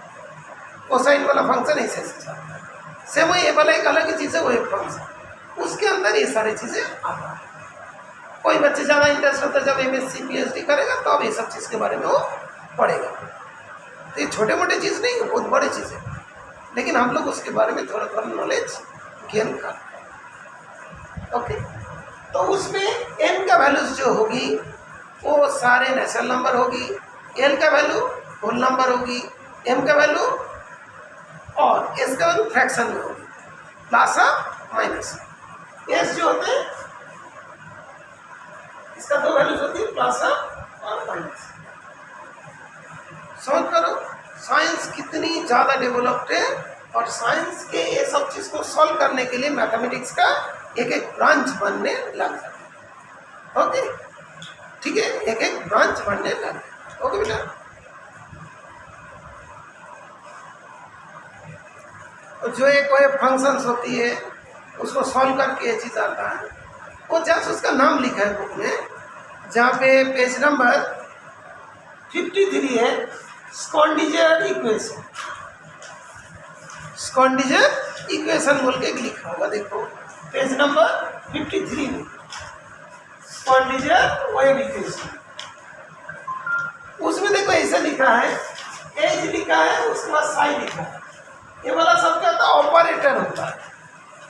कोसाइन वाला फंक्शन ऐसे ऐसे चलता है, सेम ये वाला एक अलग ही चीज़ है वेव फंक्शन, उसके अंदर ये सारी चीज़ें आता है। कोई बच्चे ज़्यादा इंटरेस्ट होता है जब MSc PhD करेगा तो अब ये सब चीज़ के बारे में वो पढ़ेगा। तो ये छोटे मोटे चीज़ नहीं है, बहुत बड़ी चीज़ है, लेकिन हम लोग उसके बारे में थोड़ा थोड़ा नॉलेज गेन करते हैं, ओके। तो उसमें n का वैल्यूज जो होगी वो सारे नेचुरल नंबर होगी, l का वैल्यू होल नंबर होगी, m का वैल्यू और s का वैल्यू फ्रैक्शन में होगी, प्लस माइनस। s जो होते हैं इसका दो वैल्यूज होती है, प्लस और माइनस। समझ करो साइंस कितनी ज़्यादा डेवलप्ड है, और साइंस के ये सब चीज़ को सॉल्व करने के लिए मैथमेटिक्स का एक एक ब्रांच बनने लग जाता है, ओके, ठीक है, एक एक ब्रांच बनने लग जाता है, ओके बेटा। जो एक वेव फंक्शंस होती है उसको सॉल्व करके ये चीज़ आता है, वो जस्ट उसका नाम लिखा है बुक में, जहाँ पे पेज नंबर 53 है, स्कॉन्डिजर इक्वेशन, स्कॉन्डिजर इक्वेशन बोल के लिखा होगा, देखो पेज नंबर 53 में स्कॉन्डिजर वेव इक्वेशन। उसमें देखो ऐसा लिखा है, एज लिखा है, उसके बाद साई लिखा है, ये वाला सब क्या होता है, ऑपरेटर होता है।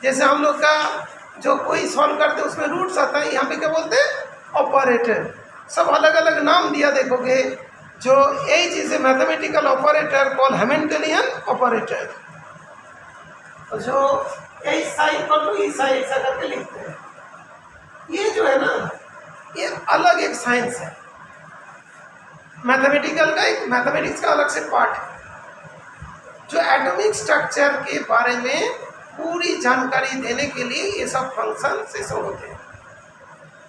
जैसे हम लोग का जो कोई सॉल्व करते हैं उसमें रूट्स आता है, यहाँ पे क्या बोलते हैं, ऑपरेटर। सब अलग अलग नाम दिया देखोगे, जो यही चीज़ है mathematical operator call Hamiltonian operator, जो यही साइन को ई साइन ऐसा करके लिखते हैं। ये जो है ना, ये अलग एक साइंस है, मैथमेटिकल का एक मैथमेटिक्स का अलग से पार्ट है, जो एटॉमिक स्ट्रक्चर के बारे में पूरी जानकारी देने के लिए ये सब फंक्शन से सब होते हैं।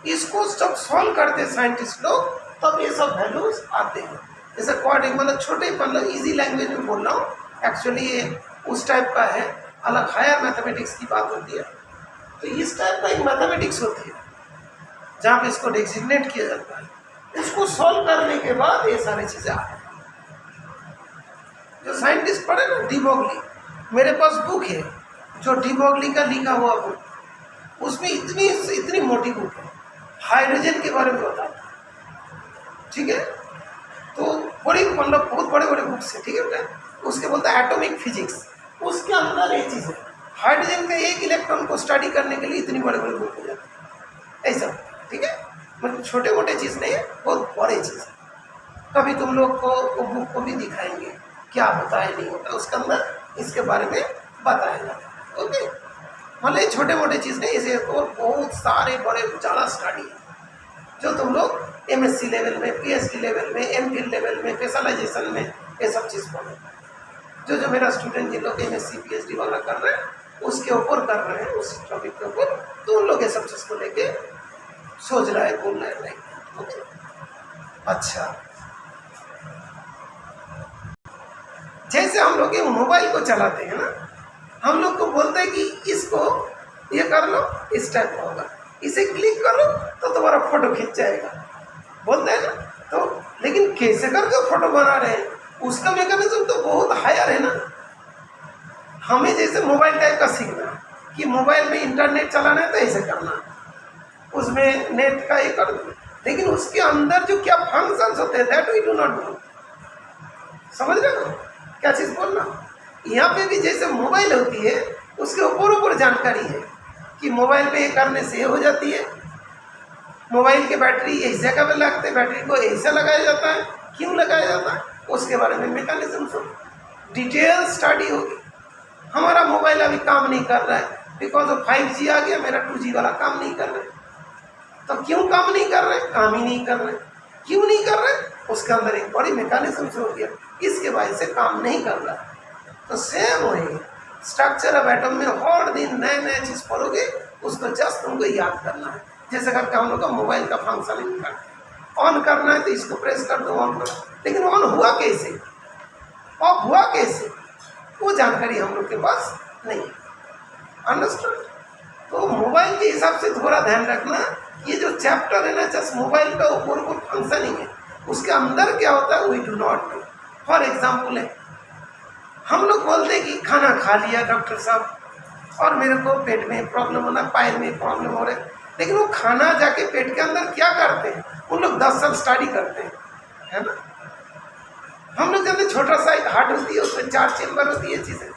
इसको जब सॉल्व करते साइंटिस्ट लोग तब ये सब वैल्यूज आते हैं। जैसे क्वाड्रेटिक मतलब छोटे मतलब इजी लैंग्वेज में बोल रहा हूँ, एक्चुअली ये उस टाइप का है, अलग हायर मैथमेटिक्स की बात होती है। तो इस टाइप का एक मैथमेटिक्स होती है जहाँ पे इसको डेजिग्नेट किया जाता है, उसको सॉल्व करने के बाद ये सारी चीज़ें आती हैं। जो साइंटिस्ट पढ़े ना, डी ब्रोगली, मेरे पास बुक है जो डी ब्रोगली का लिखा हुआ बुक, उसमें इतनी मोटी बुक है, हाइड्रोजन के बारे में बताता है, ठीक है। तो बड़ी मतलब बहुत बड़े बड़े बुक्स है, ठीक है बेटा। उसके बोलता है एटॉमिक फिजिक्स, उसके अंदर ये चीज़ है, हाइड्रोजन का एक इलेक्ट्रॉन को स्टडी करने के लिए इतनी बड़े बड़े बुक हो जाती है, ऐसा, ठीक है। मतलब छोटे मोटे चीज़ नहीं है, बहुत बड़ी चीज़ है। कभी तुम लोग को वो बुक को भी दिखाएंगे क्या होता है नहीं होता, उसके अंदर इसके बारे में बताया जाता है, ओके। मतलब ये छोटे मोटे चीज़ नहीं, इसे और बहुत सारे बड़े ज़्यादा स्टडी है जो तुम लोग MSc लेवल में, PhD लेवल में, MPhil लेवल में, स्पेशलाइजेशन में ये सब चीज़ पढ़ो। जो मेरा स्टूडेंट जिन लोग MSc PhD वाला कर रहे हैं उसके ऊपर कर रहे हैं, उस टॉपिक के ऊपर, तो उन लोग ये सब चीज़ को लेके सोच रहा है, बोल रहा है, लाइक, ओके। अच्छा, जैसे हम लोग ये मोबाइल को चलाते हैं ना, हम लोग को बोलते हैं कि इसको ये कर लो, इस टाइप का होगा, इसे क्लिक करो तो तुम्हारा फोटो खींच जाएगा, बोलते हैं ना। तो लेकिन कैसे करके फोटो बना रहे हैं, उसका मैकेनिज्म तो बहुत हायर है ना। हमें जैसे मोबाइल टाइप का सीखना है कि मोबाइल में इंटरनेट चलाना है तो ऐसे करना है, उसमें नेट का ये कर दो, लेकिन उसके अंदर जो क्या फंक्शंस होते हैं that we do not know. समझ रहे हो क्या चीज़ बोलना? यहाँ पे भी जैसे मोबाइल होती है उसके ऊपर जानकारी है कि मोबाइल पे ये करने से ये हो जाती है, मोबाइल की बैटरी इस जगह पे लगते हैं, बैटरी को ऐसा लगाया जाता है, क्यों लगाया जाता है, उसके बारे में मैकेनिज्म से डिटेल स्टडी होगी। हमारा मोबाइल अभी काम नहीं कर रहा है बिकॉज ऑफ 5G आ गया, मेरा 2G वाला काम नहीं कर रहा है। तो क्यों काम नहीं कर रहे? काम ही नहीं कर रहे। क्यों नहीं कर रहे? उसके अंदर एक बड़ी मैकेनिज्म से हो गया, इसके वजह से काम नहीं कर रहा। तो सेम वही स्ट्रक्चर ऑफ एटम में हर दिन नए नए चीज़ पढ़ोगे, उसको जस्ट तुमको याद करना है। जैसे करके हम लोग का मोबाइल का फंक्शन ऑन करना है तो इसको प्रेस कर दो, ऑन करो, लेकिन ऑन हुआ कैसे, ऑफ हुआ कैसे, वो जानकारी हम लोग के पास नहीं है। अंडरस्टैंड? तो मोबाइल के हिसाब से थोड़ा ध्यान रखना, ये जो चैप्टर है ना जस्ट मोबाइल का ऊपर फंक्शनिंग है, उसके अंदर क्या होता है we do not know. For example है, हम लोग बोलते हैं कि खाना खा लिया डॉक्टर साहब और मेरे को पेट में प्रॉब्लम होना, पैर में प्रॉब्लम हो रहा है, लेकिन वो खाना जाके पेट के अंदर क्या करते हैं, उन लोग 10 साल स्टडी करते हैं, है ना। हम लोग जानते छोटा सा हार्ट होती है, उसमें 4 चेम्बर होती है चीज़ें,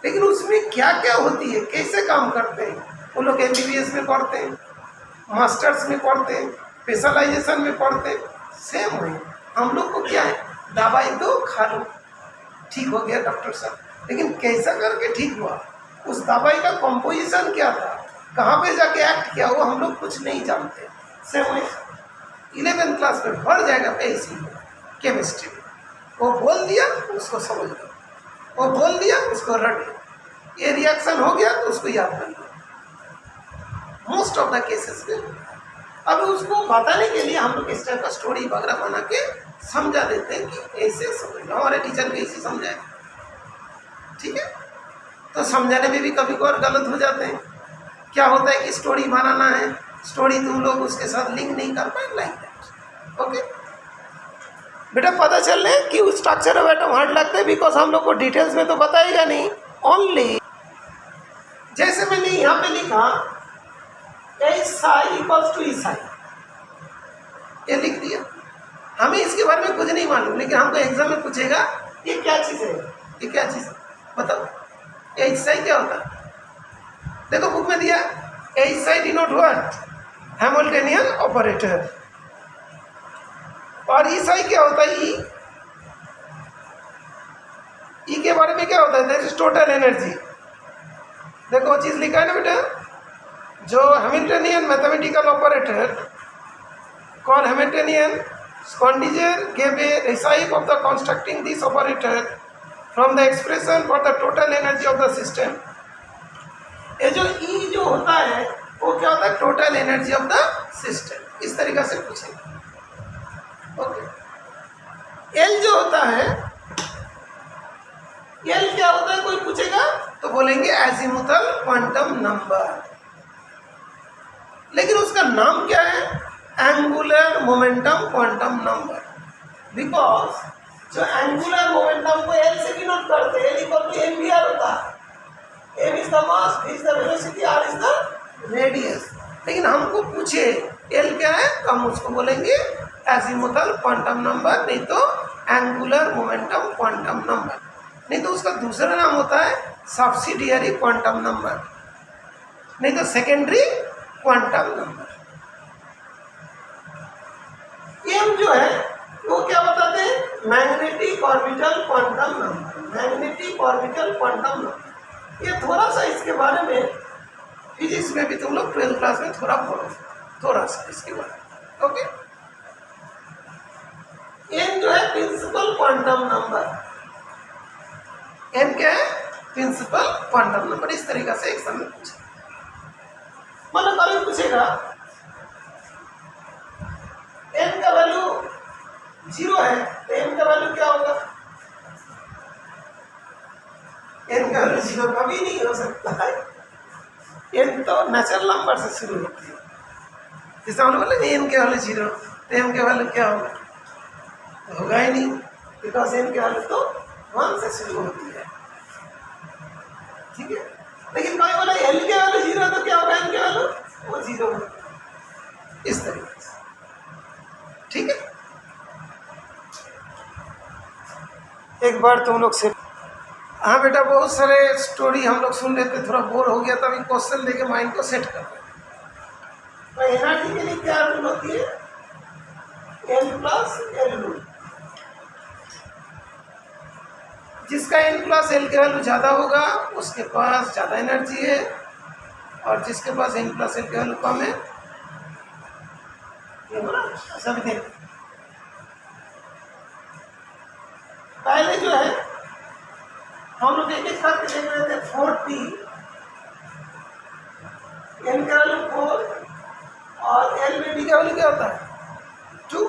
लेकिन उसमें क्या क्या होती है, कैसे काम करते हैं, वो लोग MBBS में पढ़ते हैं, मास्टर्स में पढ़ते हैं, स्पेशलाइजेशन में पढ़ते हैं। सेम वही हम लोग को क्या है, दवाई दो खा लो, ठीक हो गया डॉक्टर साहब, लेकिन कैसा करके ठीक हुआ, उस दवाई का कंपोजिशन क्या था, कहाँ पे जाके एक्ट किया, वो हम लोग कुछ नहीं जानते। सेम वही 11th क्लास में हर जगह पे ऐसी केमिस्ट्री, वो बोल दिया उसको समझ लो, वो बोल दिया उसको रट लो, ये रिएक्शन हो गया तो उसको याद कर लो। मोस्ट ऑफ द केसेस में अब उसको बताने के लिए हम लोग इस टाइप का स्टोरी वगैरह बना के समझा देते हैं कि ऐसे समझ लो, हमारे टीचर भी ऐसे समझाए, ठीक है। तो समझाने में भी कभी कभार गलत हो जाते हैं। क्या होता है कि स्टोरी बनाना है, स्टोरी तुम लोग उसके साथ लिंक नहीं कर पाए, लाइक दैट। ओके बेटा, पता चल रहा है कि स्ट्रक्चर ऑफ एटम हार्ड लगता है बिकॉज हम लोग को डिटेल्स में तो बताएगा नहीं, ओनली जैसे मैंने यहाँ पे लिखा SI इक्वल्स टू ESI, ये लिख दिया। हमें इसके बारे में कुछ नहीं मालूम, लेकिन हमको एग्जाम में पूछेगा ये क्या चीज़ है, ये क्या चीज़ है, बताओ SI क्या होता है। देखो बुक में दिया SI denote what, Hamiltonian operator, और ESI क्या होता है, ई के बारे में क्या होता है, दैट इज टोटल एनर्जी। देखो वो चीज़ लिखा है ना बेटा, जो Hamiltonian mathematical operator call Hamiltonian Schrödinger gave a recipe of the constructing this operator from the expression for the total energy of the system। ये जो E जो होता है वो क्या होता है, total energy of the system, इस तरीक़ा से पूछेंगे। ओके, L जो होता है, L क्या होता है, कोई पूछेगा तो बोलेंगे एजीमुथल क्वांटम नंबर, लेकिन उसका नाम क्या है, angular momentum quantum number, because जो एंगुलर मोमेंटम को L से डिनोट करते हैं, L इक्वल टू mvr होता है, m is the mass, v is the velocity, r is the radius. लेकिन हमको पूछे L क्या है तो हम उसको बोलेंगे एजीमुथल क्वांटम नंबर, नहीं तो एंगुलर मोमेंटम क्वांटम नंबर, नहीं तो उसका दूसरा नाम होता है सब्सिडियरी क्वांटम नंबर, नहीं तो सेकेंडरी क्वांटम नंबर। M जो है वो क्या बताते हैं, magnetic orbital quantum number, magnetic orbital quantum number. ये थोड़ा सा इसके बारे में फिजिक्स में भी तुम लोग 12th क्लास में थोड़ा पढ़ो, थोड़ा सा इसके बारे में। ओके, M जो है प्रिंसिपल क्वांटम नंबर, M क्या है, प्रिंसिपल क्वांटम नंबर। इस तरीका से एग्जाम में पूछे, मतलब कभी पूछेगा m का वैल्यू 0 है तो m का वैल्यू क्या होगा, m का वैल्यू 0 कभी नहीं हो सकता है, m तो नेचुरल नंबर से शुरू होती है। जैसे हम बोले m के वैल्यू 0 तो m के वैल्यू क्या होगा, होगा ही नहीं, बिकॉज m के वैल्यू तो 1 से शुरू होती है। ठीक है। लेकिन कोई बोला एल के वैल्यू 0 है तो क्या होगा, एल के वैल्यू वो 0 होगा, इस तरीके से। ठीक है, एक बार तुम लोग से, हाँ बेटा बहुत सारे स्टोरी हम लोग सुन रहे थे, थोड़ा बोर हो गया था, अभी क्वेश्चन लेके माइंड को सेट कर। तो एनर्जी के लिए क्या रूल होती है, एन प्लस एल रूल। जिसका एन प्लस एल के वैल्यू ज़्यादा होगा उसके पास ज़्यादा एनर्जी है, और जिसके पास एन प्लस एल के वैल्यू कम है, ये बोला सभी देख। पहले जो है हम लोग एक एक करके देख रहे थे, 4t एन का वैल्यू 4 और एल में डी का वैल्यू क्या होता है 2,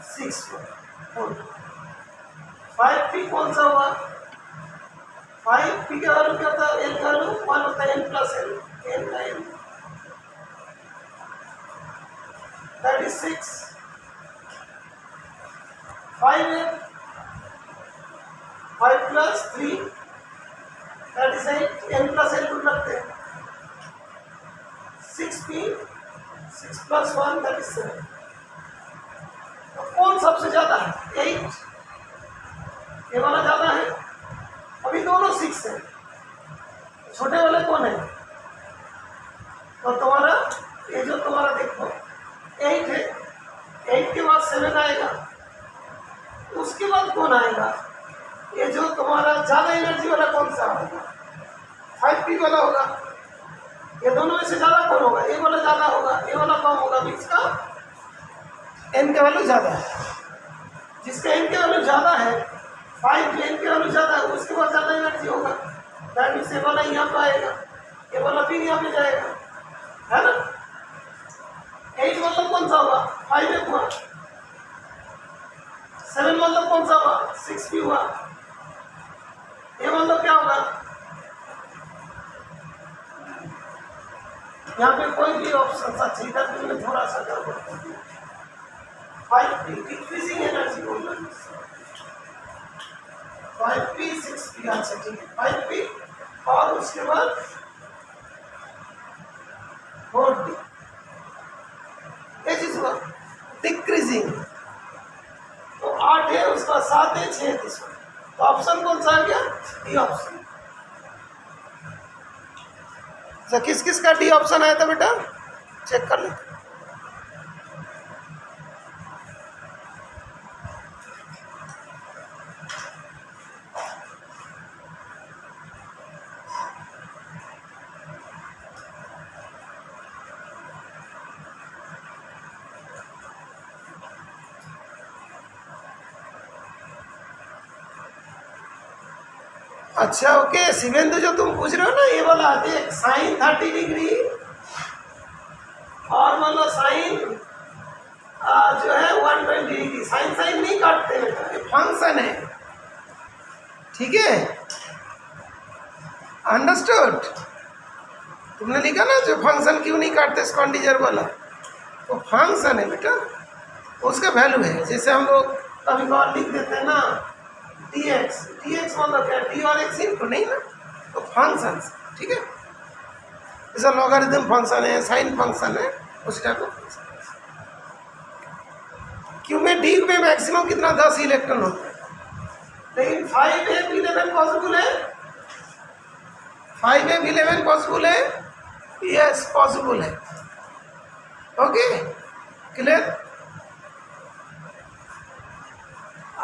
6 4। 5p कौन सा हुआ, 5p का वैल्यू क्या होता है, एल का वैल्यू 1 होता है, एन प्लस एल, एन का L, that is 6। 5 plus 3 that is 8, N plus L को रखते हैं। 6p 6 plus 1 that is 7। तो कौन सबसे ज्यादा है, 8, ये वाला ज्यादा है। अभी दोनों 6 है, छोटे वाले कौन है, तो तुम्हारा ये जो तुम्हारा देखो 8 है, 8 के बाद 7 आएगा, उसके बाद कौन आएगा, ये जो तुम्हारा ज्यादा एनर्जी वाला कौन सा होगा, 5p वाला होगा। ये दोनों में से ज्यादा कौन होगा, ये वाला ज्यादा होगा, ये वाला कम होगा, बीच का एन का वैल्यू ज्यादा है। जिसका एन का वैल्यू ज्यादा है, 5 एन का वैल्यू ज्यादा है, उसके बाद ज्यादा एनर्जी होगा, दैट मींस ये वाला यहाँ पे आएगा, ये वाला भी यहाँ पे जाएगा, है ना। 8 मतलब कौन सा हुआ, 5 हुआ। 7 मतलब कौन सा हुआ, 6p हुआ। ये मतलब क्या होगा, यहाँ पे कोई भी ऑप्शन सच है, तुमने थोड़ा सा गड़बड़ कर दिया। 5p डिक्रीजिंग एनर्जी बोल रहे हैं, 5p 6p, अच्छा ठीक है, 5p और उसके बाद 4p, ये चीज हुआ डिक्रीजिंग। तो 8 है, उसका 7 है, 6 है, तीसरा। तो ऑप्शन कौन सा आ गया, डी ऑप्शन। किस किस का डी ऑप्शन आया था बेटा, चेक कर लेते। अच्छा ओके शिवेंद्र, जो तुम पूछ रहे हो ना ये वाला, देख साइन 30 डिग्री और मान लो साइन जो है 120 डिग्री, साइन साइन नहीं काटते बेटा, ये फंक्शन है, ठीक है, अंडरस्टूड। तुमने लिखा ना जो फंक्शन क्यों नहीं काटते स्कॉन्डिजर वाला, वो फंक्शन है बेटा, उसका वैल्यू है। जैसे हम लोग कभी बार लिख देते हैं ना dx, dx मतलब क्या, डी और एक्स इनको नहीं ना, तो फंक्शन, ठीक है। जैसा लॉगरिथम फंक्शन है, साइन फंक्शन है, उस टाइप का फंक्शन। क्यों में डी में मैक्सिमम कितना 10 इलेक्ट्रॉन होता है, लेकिन 5f11 पॉसिबल है, 5f11 पॉसिबल है, यस पॉसिबल है। Okay clear.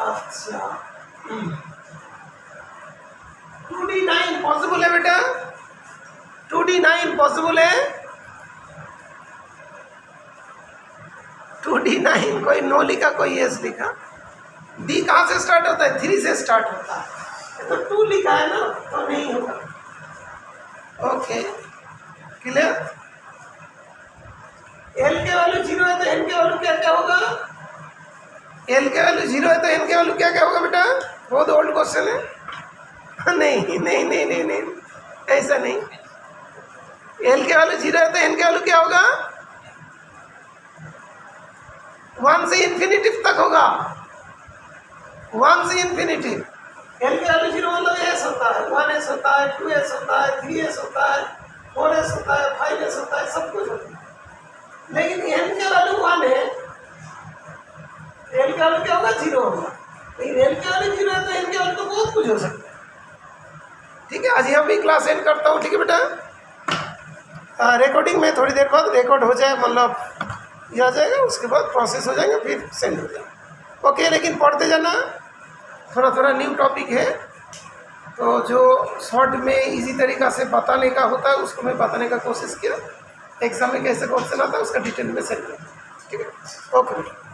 अच्छा 2d9 पॉसिबल है बेटा, 2d9 पॉसिबल है, 2d9 कोई नो लिखा, कोई यस लिखा। डी कहाँ से स्टार्ट होता है, 3 से स्टार्ट होता है, तो 2 लिखा है ना, तो नहीं होगा। Okay clear. एल के वैल्यू 0 है तो एन के वैल्यू क्या क्या होगा, एल के वैल्यू 0 है तो एन के वैल्यू क्या क्या होगा बेटा, बहुत ओल्ड क्वेश्चन है। नहीं नहीं नहीं नहीं नहीं, ऐसा नहीं। एल के वैल्यू 0 है तो एन के वैल्यू क्या होगा, 1 से इन्फिनिटी तक होगा, 1 से इन्फिनिटी। एल के वैल्यू 0 मतलब होता है, 1s होता है, 2s होता है, 3s होता है, 4s होता है, 5s होता है, सब कुछ होता है। लेकिन n के वैल्यू 1 है, l का वैल्यू क्या होगा, 0 होगा। लेकिन l का वैल्यू 0 है तो n का वैल्यू तो बहुत कुछ हो सकता है। ठीक है, आज यहाँ भी क्लास एंड करता हूँ। ठीक है बेटा, रिकॉर्डिंग में थोड़ी देर बाद रिकॉर्ड हो जाए, मतलब ये आ जाएगा, उसके बाद प्रोसेस हो जाएगा, फिर सेंड हो जाएगा। ओके, लेकिन पढ़ते जाना, थोड़ा थोड़ा न्यू टॉपिक है, तो जो शॉर्ट में इजी तरीक़ा से बताने का होता है उसको मैं बताने का कोशिश किया। एग्जाम में कैसे क्वेश्चन आता है उसका डिटेल में सेंड किया। ठीक है, ओके बेटा।